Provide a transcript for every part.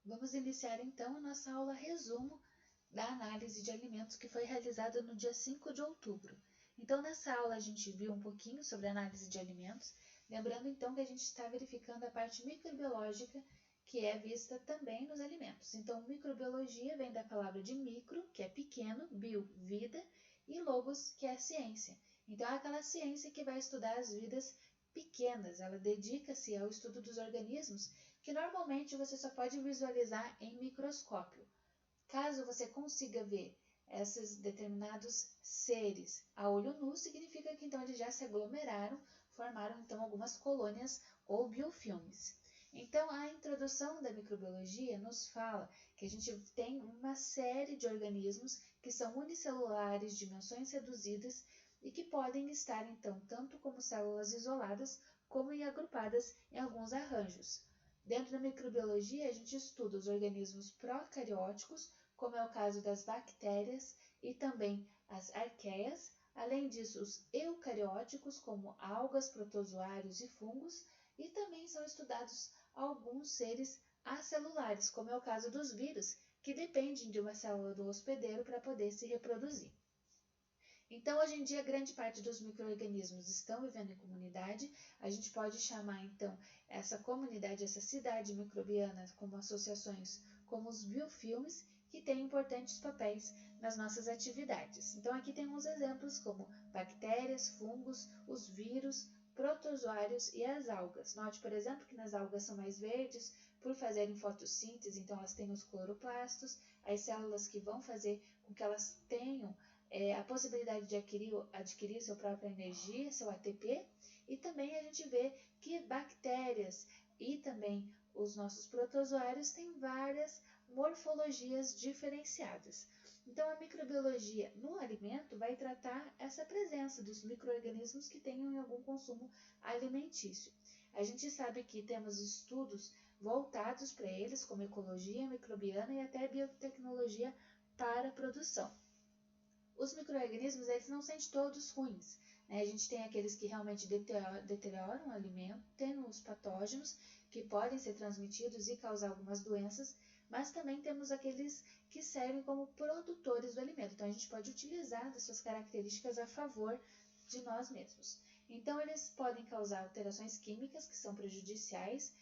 Vamos iniciar então a nossa aula resumo da análise de alimentos que foi realizada no dia 5 de outubro. Então, nessa aula a gente viu um pouquinho sobre análise de alimentos, lembrando então que a gente está verificando a parte microbiológica que é vista também nos alimentos. Então, microbiologia vem da palavra de micro, que é pequeno, bio, vida, e logos, que é ciência. Então, é aquela ciência que vai estudar as vidas pequenas, ela dedica-se ao estudo dos organismos que normalmente você só pode visualizar em microscópio. Caso você consiga ver esses determinados seres a olho nu, significa que então eles já se aglomeraram, formaram então algumas colônias ou biofilmes. Então, a introdução da microbiologia nos fala que a gente tem uma série de organismos que são unicelulares, dimensões reduzidas e que podem estar então tanto como células isoladas como agrupadas em alguns arranjos. Dentro da microbiologia, a gente estuda os organismos procarióticos, como é o caso das bactérias e também as arqueias, além disso os eucarióticos, como algas, protozoários e fungos, e também são estudados alguns seres acelulares, como é o caso dos vírus, que dependem de uma célula do hospedeiro para poder se reproduzir. Então, hoje em dia, grande parte dos micro-organismos estão vivendo em comunidade. A gente pode chamar, então, essa comunidade, essa cidade microbiana, como associações, como os biofilmes, que têm importantes papéis nas nossas atividades. Então, aqui tem uns exemplos como bactérias, fungos, os vírus, protozoários e as algas. Note, por exemplo, que nas algas são mais verdes por fazerem fotossíntese, então elas têm os cloroplastos, as células que vão fazer com que elas tenham a possibilidade de adquirir sua própria energia, seu ATP, e também a gente vê que bactérias e também os nossos protozoários têm várias morfologias diferenciadas. Então, a microbiologia no alimento vai tratar essa presença dos micro-organismos que tenham algum consumo alimentício. A gente sabe que temos estudos voltados para eles, como ecologia microbiana e até biotecnologia para a produção. Os micro-organismos, eles não são todos ruins, né? A gente tem aqueles que realmente deterioram o alimento, tem os patógenos que podem ser transmitidos e causar algumas doenças, mas também temos aqueles que servem como produtores do alimento. Então, a gente pode utilizar das suas características a favor de nós mesmos. Então, eles podem causar alterações químicas que são prejudiciais,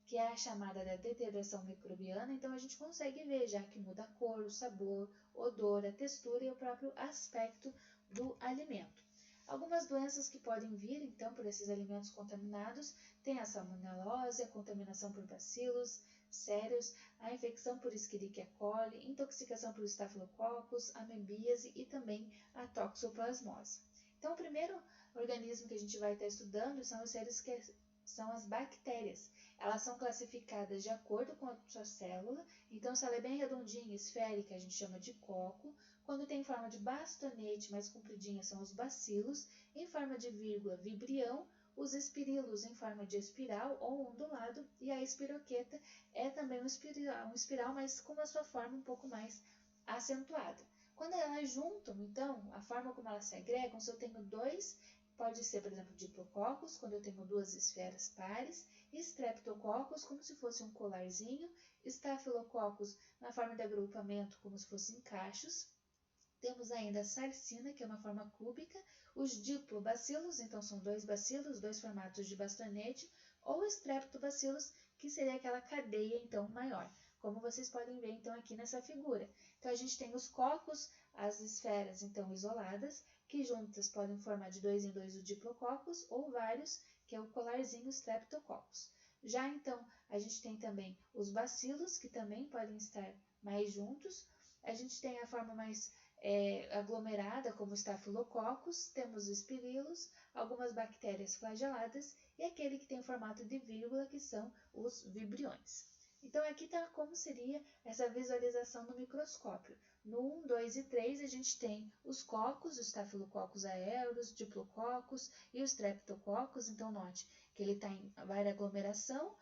que é a chamada da deterioração microbiana. Então, a gente consegue ver já que muda a cor, o sabor, odor, a textura e o próprio aspecto do alimento. Algumas doenças que podem vir, então, por esses alimentos contaminados, tem a salmonelose, a contaminação por bacilos sérios, a infecção por Escherichia coli, intoxicação por estafilococcus, amebíase e também a toxoplasmose. Então, o primeiro organismo que a gente vai estar estudando são os seres que são as bactérias. Elas são classificadas de acordo com a sua célula, então se ela é bem redondinha, esférica, a gente chama de coco. Quando tem forma de bastonete, mais compridinha, são os bacilos. Em forma de vírgula, vibrião. Os espirilos em forma de espiral ou ondulado. E a espiroqueta é também um espiral, mas com a sua forma um pouco mais acentuada. Quando elas juntam, então, a forma como elas se agregam, se eu tenho dois, pode ser, por exemplo, diplococcus, quando eu tenho duas esferas pares, streptococcus, como se fosse um colarzinho, estafilococcus na forma de agrupamento, como se fossem cachos. Temos ainda a sarcina, que é uma forma cúbica, os diplobacilos, então são dois bacilos, dois formatos de bastonete, ou streptobacilos, que seria aquela cadeia então maior, como vocês podem ver então aqui nessa figura. Então a gente tem os cocos, as esferas então isoladas, que juntas podem formar de dois em dois o diplococcus, ou vários, que é o colarzinho streptococcus. Já então a gente tem também os bacilos, que também podem estar mais juntos. A gente tem a forma mais aglomerada, como estafilococcus, temos espirilos, algumas bactérias flageladas e aquele que tem o formato de vírgula, que são os vibriões. Então, aqui está como seria essa visualização no microscópio. No 1, 2 e 3, a gente tem os cocos, o Staphylococcus aureus, diplococcus e os streptococcus. Então, note que ele está em várias aglomeração,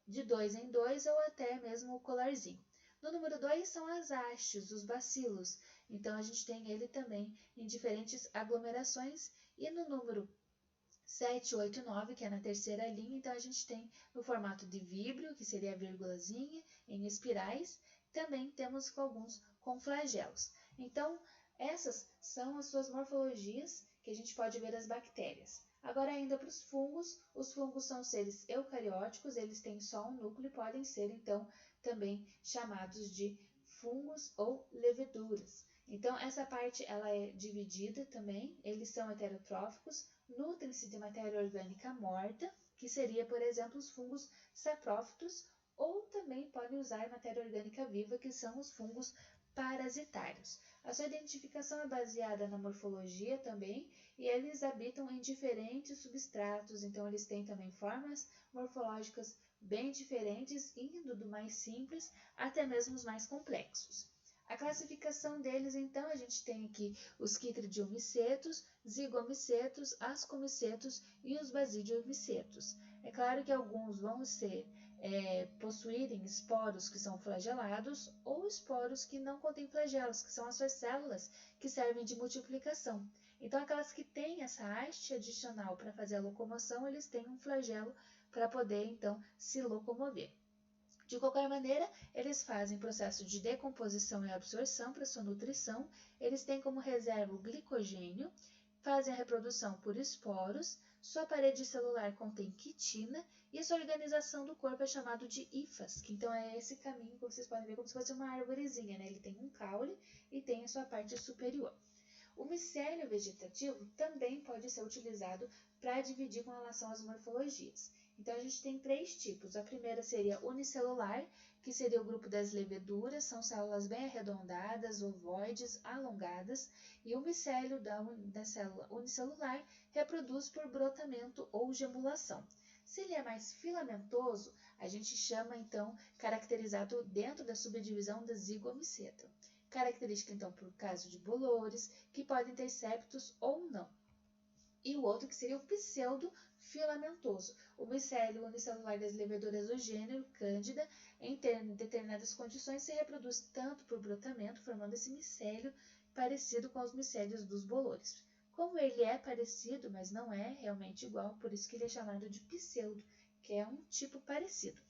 de 2 em 2 ou até mesmo o colarzinho. No número 2 são as hastes, os bacilos. Então, a gente tem ele também em diferentes aglomerações. E no número 7, 8 e 9, que é na terceira linha, então a gente tem no formato de víbrio, que seria a vírgulazinha, em espirais, também temos alguns com flagelos. Então, essas são as suas morfologias que a gente pode ver das bactérias. Agora, ainda para os fungos são seres eucarióticos, eles têm só um núcleo e podem ser, então, também chamados de fungos ou leveduras. Então, essa parte ela é dividida também, eles são heterotróficos, nutrem-se de matéria orgânica morta, que seria, por exemplo, os fungos saprófitos, ou também podem usar matéria orgânica viva, que são os fungos parasitários. A sua identificação é baseada na morfologia também, e eles habitam em diferentes substratos, então eles têm também formas morfológicas bem diferentes, indo do mais simples até mesmo os mais complexos. A classificação deles, então, a gente tem aqui os quitridiomicetos, zigomicetos, ascomicetos e os basidiomicetos. É claro que alguns vão possuírem esporos que são flagelados ou esporos que não contêm flagelos, que são as suas células que servem de multiplicação. Então, aquelas que têm essa haste adicional para fazer a locomoção, eles têm um flagelo para poder, então, se locomover. De qualquer maneira, eles fazem processo de decomposição e absorção para sua nutrição, eles têm como reserva o glicogênio, fazem a reprodução por esporos, sua parede celular contém quitina e a sua organização do corpo é chamado de hifas, que então é esse caminho que vocês podem ver como se fosse uma árvorezinha, né? Ele tem um caule e tem a sua parte superior. O micélio vegetativo também pode ser utilizado para dividir com relação às morfologias. Então, a gente tem 3 tipos. A primeira seria unicelular, que seria o grupo das leveduras, são células bem arredondadas, ovoides, alongadas, e o micélio da célula unicelular reproduz por brotamento ou gemulação. Se ele é mais filamentoso, a gente chama, então, caracterizado dentro da subdivisão da zigomiceta. Característica, então, por caso de bolores, que podem ter septos ou não. E o outro que seria o pseudo-filamentoso, o micélio unicelular das leveduras do gênero Cândida, em determinadas condições, se reproduz tanto por brotamento, formando esse micélio parecido com os micélios dos bolores. Como ele é parecido, mas não é realmente igual, por isso que ele é chamado de pseudo, que é um tipo parecido.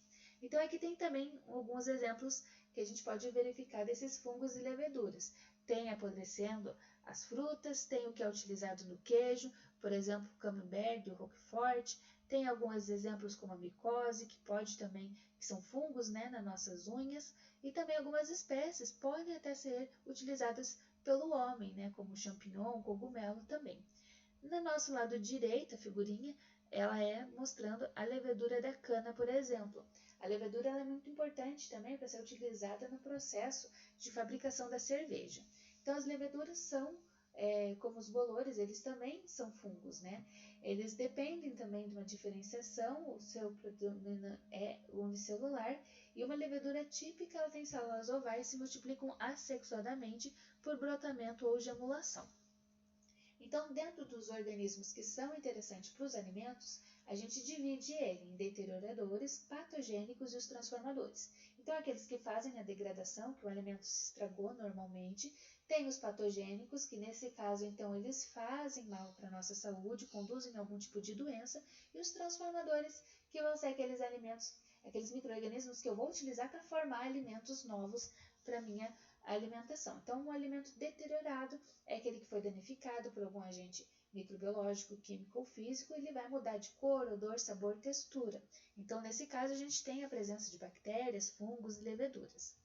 Então, aqui tem também alguns exemplos que a gente pode verificar desses fungos e leveduras. Tem apodrecendo as frutas, tem o que é utilizado no queijo, por exemplo, o camembert, o roquefort, tem alguns exemplos como a micose, que são fungos, né, nas nossas unhas, e também algumas espécies podem até ser utilizadas pelo homem, né, como o champignon, cogumelo também. No nosso lado direito, a figurinha, ela é mostrando a levedura da cana, por exemplo. A levedura é muito importante também para ser utilizada no processo de fabricação da cerveja. Então, as leveduras são, como os bolores, eles também são fungos, né? Eles dependem também de uma diferenciação, o seu predomínio é unicelular, e uma levedura típica, ela tem células ovais e se multiplicam assexuadamente por brotamento ou gemulação. Então, dentro dos organismos que são interessantes para os alimentos, a gente divide ele em deterioradores, patogênicos e os transformadores. Então, aqueles que fazem a degradação, que o alimento se estragou normalmente, tem os patogênicos, que nesse caso, então, eles fazem mal para a nossa saúde, conduzem a algum tipo de doença, e os transformadores, que vão ser aqueles alimentos, aqueles micro-organismos que eu vou utilizar para formar alimentos novos para a minha alimentação. Então, um alimento deteriorado é aquele que foi danificado por algum agente microbiológico, químico ou físico, ele vai mudar de cor, odor, sabor, textura. Então, nesse caso, a gente tem a presença de bactérias, fungos e leveduras.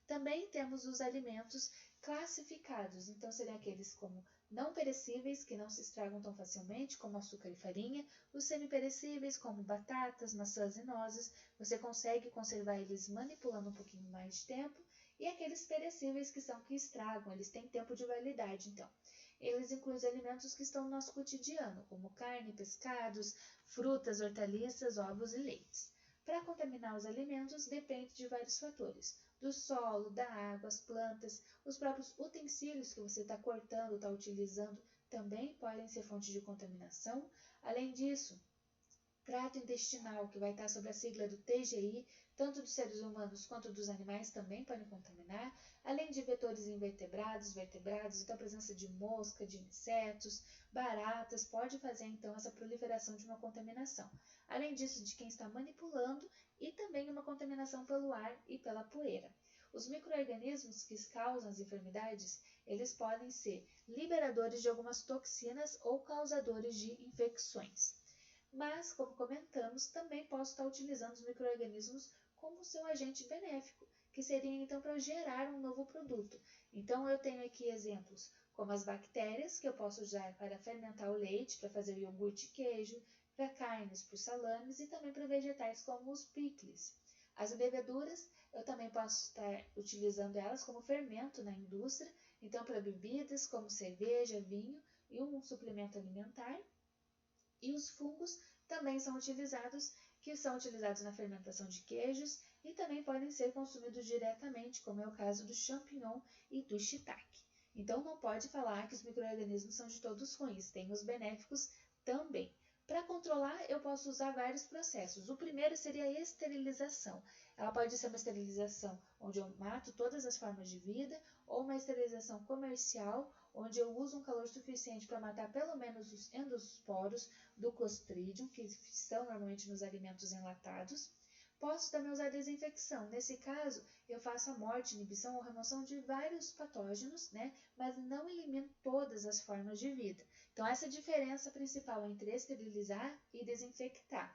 Também temos os alimentos classificados, então seriam aqueles como não perecíveis, que não se estragam tão facilmente, como açúcar e farinha, os semiperecíveis, como batatas, maçãs e nozes, você consegue conservar eles manipulando um pouquinho mais de tempo, e aqueles perecíveis que são que estragam, eles têm tempo de validade, então. Eles incluem os alimentos que estão no nosso cotidiano, como carne, pescados, frutas, hortaliças, ovos e leites. Para contaminar os alimentos depende de vários fatores, do solo, da água, as plantas, os próprios utensílios que você está cortando, está utilizando, também podem ser fonte de contaminação. Além disso, trato intestinal, que vai estar sob a sigla do TGI, tanto dos seres humanos quanto dos animais também podem contaminar, além de vetores invertebrados, vertebrados, então a presença de mosca, de insetos, baratas, pode fazer então essa proliferação de uma contaminação. Além disso, de quem está manipulando e também uma contaminação pelo ar e pela poeira. Os micro-organismos que causam as enfermidades, eles podem ser liberadores de algumas toxinas ou causadores de infecções. Mas, como comentamos, também posso estar utilizando os micro-organismos como seu agente benéfico, que seria então para gerar um novo produto. Então, eu tenho aqui exemplos como as bactérias, que eu posso usar para fermentar o leite, para fazer o iogurte e queijo, para carnes, para os salames e também para vegetais como os picles. As leveduras, eu também posso estar utilizando elas como fermento na indústria, então para bebidas como cerveja, vinho e um suplemento alimentar. E os fungos também são utilizados, que são utilizados na fermentação de queijos e também podem ser consumidos diretamente, como é o caso do champignon e do shiitake. Então não pode falar que os micro-organismos são de todos ruins, tem os benéficos também. Para controlar, eu posso usar vários processos. O primeiro seria a esterilização. Ela pode ser uma esterilização onde eu mato todas as formas de vida, ou uma esterilização comercial, onde eu uso um calor suficiente para matar pelo menos os endosporos do Clostridium, que são normalmente nos alimentos enlatados. Posso também usar desinfecção. Nesse caso, eu faço a morte, inibição ou remoção de vários patógenos, mas não elimino todas as formas de vida. Então, essa é a diferença principal entre esterilizar e desinfectar.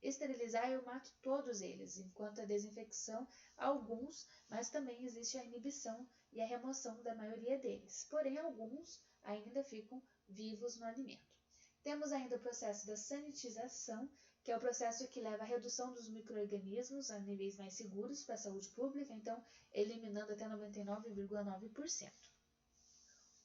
Esterilizar, eu mato todos eles, enquanto a desinfecção, alguns, mas também existe a inibição e a remoção da maioria deles. Porém, alguns ainda ficam vivos no alimento. Temos ainda o processo da sanitização, que é o processo que leva à redução dos micro-organismos a níveis mais seguros para a saúde pública, então eliminando até 99,9%.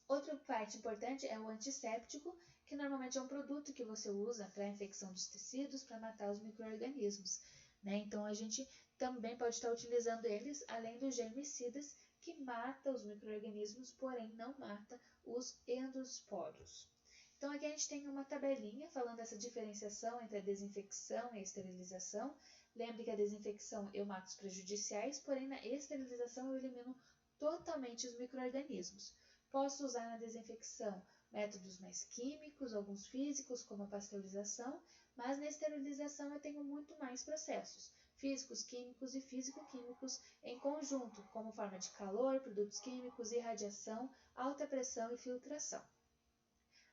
Outra parte importante é o antisséptico, que normalmente é um produto que você usa para a infecção dos tecidos, para matar os micro-organismos. Então a gente também pode estar utilizando eles, além dos germicidas, que mata os micro-organismos, porém não mata os endosporos. Então aqui a gente tem uma tabelinha falando dessa diferenciação entre a desinfecção e a esterilização. Lembre que a desinfecção eu mato os prejudiciais, porém na esterilização eu elimino totalmente os micro-organismos. Posso usar na desinfecção métodos mais químicos, alguns físicos, como a pasteurização, mas na esterilização eu tenho muito mais processos, físicos, químicos e físico-químicos em conjunto, como forma de calor, produtos químicos, irradiação, alta pressão e filtração.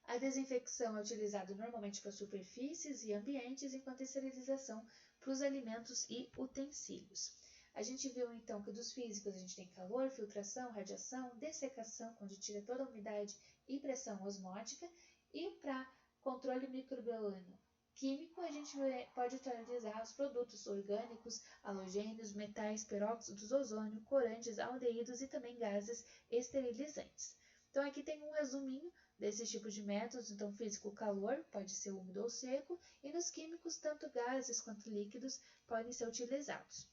A desinfecção é utilizada normalmente para superfícies e ambientes, enquanto a esterilização para os alimentos e utensílios. A gente viu então que dos físicos a gente tem calor, filtração, radiação, dessecação, quando tira toda a umidade e pressão osmótica, e para controle microbiano químico a gente pode utilizar os produtos orgânicos, halogênios, metais, peróxidos, ozônio, corantes, aldeídos e também gases esterilizantes. Então aqui tem um resuminho desses tipos de métodos. Então físico, calor, pode ser úmido ou seco, e nos químicos tanto gases quanto líquidos podem ser utilizados.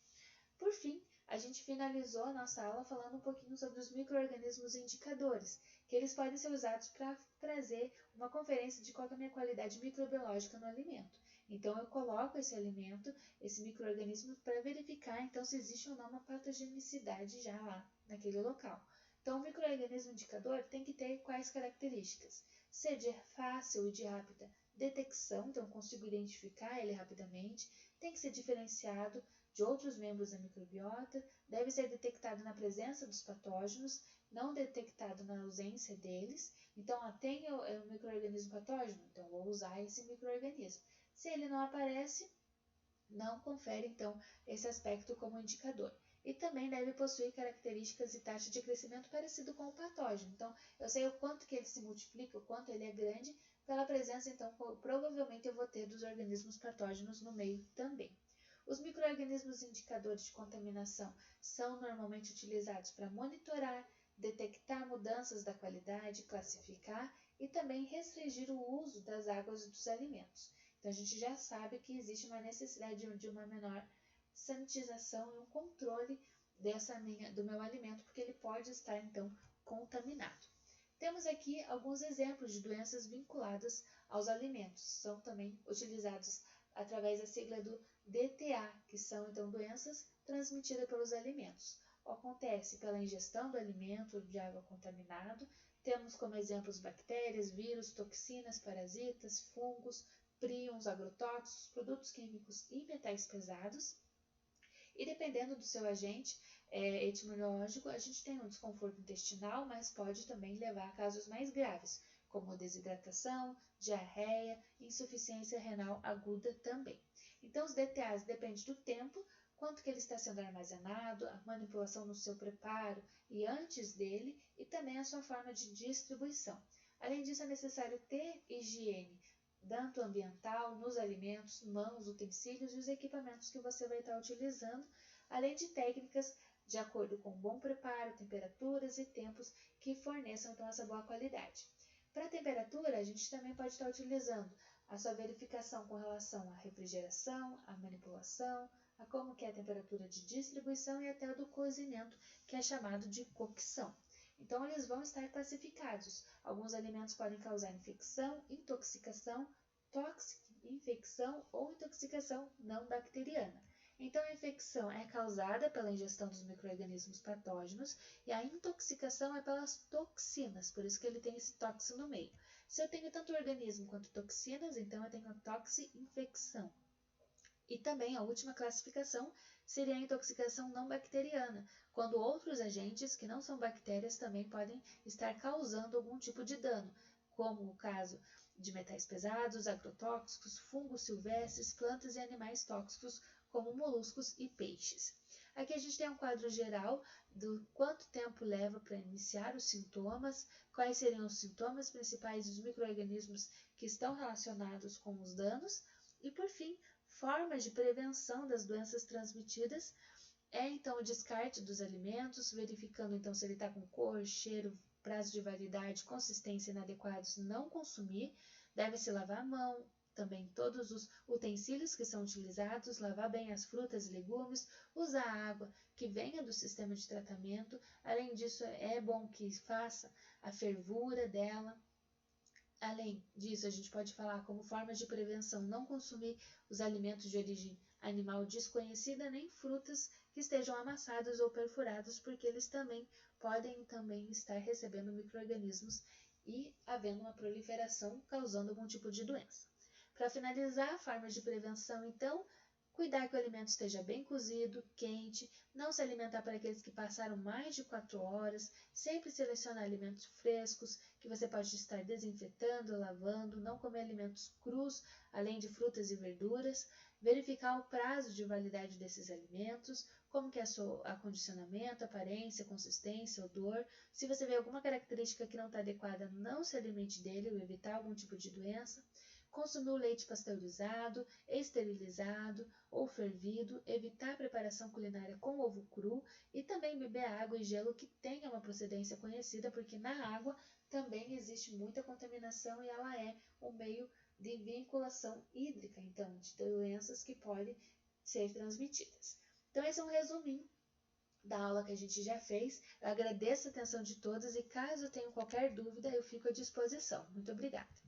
Por fim, a gente finalizou a nossa aula falando um pouquinho sobre os micro-organismos indicadores, que eles podem ser usados para trazer uma conferência de qual é a minha qualidade microbiológica no alimento. Então, eu coloco esse alimento, esse micro-organismo, para verificar então se existe ou não uma patogenicidade já lá naquele local. Então, o micro-organismo indicador tem que ter quais características? Ser de fácil e de rápida detecção, então eu consigo identificar ele rapidamente, tem que ser diferenciado de outros membros da microbiota, deve ser detectado na presença dos patógenos, não detectado na ausência deles. Então, tem o micro-organismo patógeno? Então, vou usar esse micro-organismo. Se ele não aparece, não confere, então, esse aspecto como indicador. E também deve possuir características e taxa de crescimento parecido com o patógeno. Então, eu sei o quanto que ele se multiplica, o quanto ele é grande, pela presença, então, provavelmente eu vou ter dos organismos patógenos no meio também. Os micro-organismos indicadores de contaminação são normalmente utilizados para monitorar, detectar mudanças da qualidade, classificar e também restringir o uso das águas dos alimentos. Então, a gente já sabe que existe uma necessidade de uma menor sanitização e um controle do meu alimento, porque ele pode estar, então, contaminado. Temos aqui alguns exemplos de doenças vinculadas aos alimentos. São também utilizados através da sigla do DTA, que são então doenças transmitidas pelos alimentos. Acontece pela ingestão do alimento ou de água contaminado. Temos como exemplos bactérias, vírus, toxinas, parasitas, fungos, príons, agrotóxicos, produtos químicos e metais pesados. E dependendo do seu agente etiológico, a gente tem um desconforto intestinal, mas pode também levar a casos mais graves, como desidratação, diarreia, insuficiência renal aguda também. Então, os DTAs dependem do tempo, quanto que ele está sendo armazenado, a manipulação no seu preparo e antes dele, e também a sua forma de distribuição. Além disso, é necessário ter higiene, tanto ambiental, nos alimentos, mãos, utensílios e os equipamentos que você vai estar utilizando, além de técnicas de acordo com bom preparo, temperaturas e tempos que forneçam então essa boa qualidade. Para a temperatura, a gente também pode estar utilizando a sua verificação com relação à refrigeração, à manipulação, a como que é a temperatura de distribuição e até a do cozimento, que é chamado de cocção. Então, eles vão estar classificados. Alguns alimentos podem causar infecção, intoxicação, infecção ou intoxicação não bacteriana. Então, a infecção é causada pela ingestão dos micro-organismos patógenos e a intoxicação é pelas toxinas, por isso que ele tem esse tóxico no meio. Se eu tenho tanto organismo quanto toxinas, então eu tenho a toxi-infecção. E também a última classificação seria a intoxicação não bacteriana, quando outros agentes que não são bactérias também podem estar causando algum tipo de dano, como o caso de metais pesados, agrotóxicos, fungos silvestres, plantas e animais tóxicos, como moluscos e peixes. Aqui a gente tem um quadro geral do quanto tempo leva para iniciar os sintomas, quais seriam os sintomas principais dos micro-organismos que estão relacionados com os danos e, por fim, formas de prevenção das doenças transmitidas então o descarte dos alimentos, verificando então se ele está com cor, cheiro, prazo de validade, consistência inadequados, não consumir, deve-se lavar a mão, também todos os utensílios que são utilizados, lavar bem as frutas e legumes, usar água que venha do sistema de tratamento, além disso é bom que faça a fervura dela. Além disso, a gente pode falar como forma de prevenção não consumir os alimentos de origem animal desconhecida nem frutas que estejam amassados ou perfurados, porque eles também podem estar recebendo micro-organismos e havendo uma proliferação causando algum tipo de doença. Para finalizar, formas de prevenção, então, cuidar que o alimento esteja bem cozido, quente, não se alimentar para aqueles que passaram mais de 4 horas, sempre selecionar alimentos frescos, que você pode estar desinfetando, lavando, não comer alimentos crus, além de frutas e verduras, verificar o prazo de validade desses alimentos, como que é seu acondicionamento, aparência, consistência, odor. Se você vê alguma característica que não está adequada, não se alimente dele ou evitar algum tipo de doença. Consumir o leite pasteurizado, esterilizado ou fervido, evitar a preparação culinária com ovo cru e também beber água e gelo que tenha uma procedência conhecida, porque na água também existe muita contaminação e ela é um meio de vinculação hídrica, então, de doenças que podem ser transmitidas. Então, esse é um resuminho da aula que a gente já fez. Eu agradeço a atenção de todos e caso tenham qualquer dúvida, eu fico à disposição. Muito obrigada!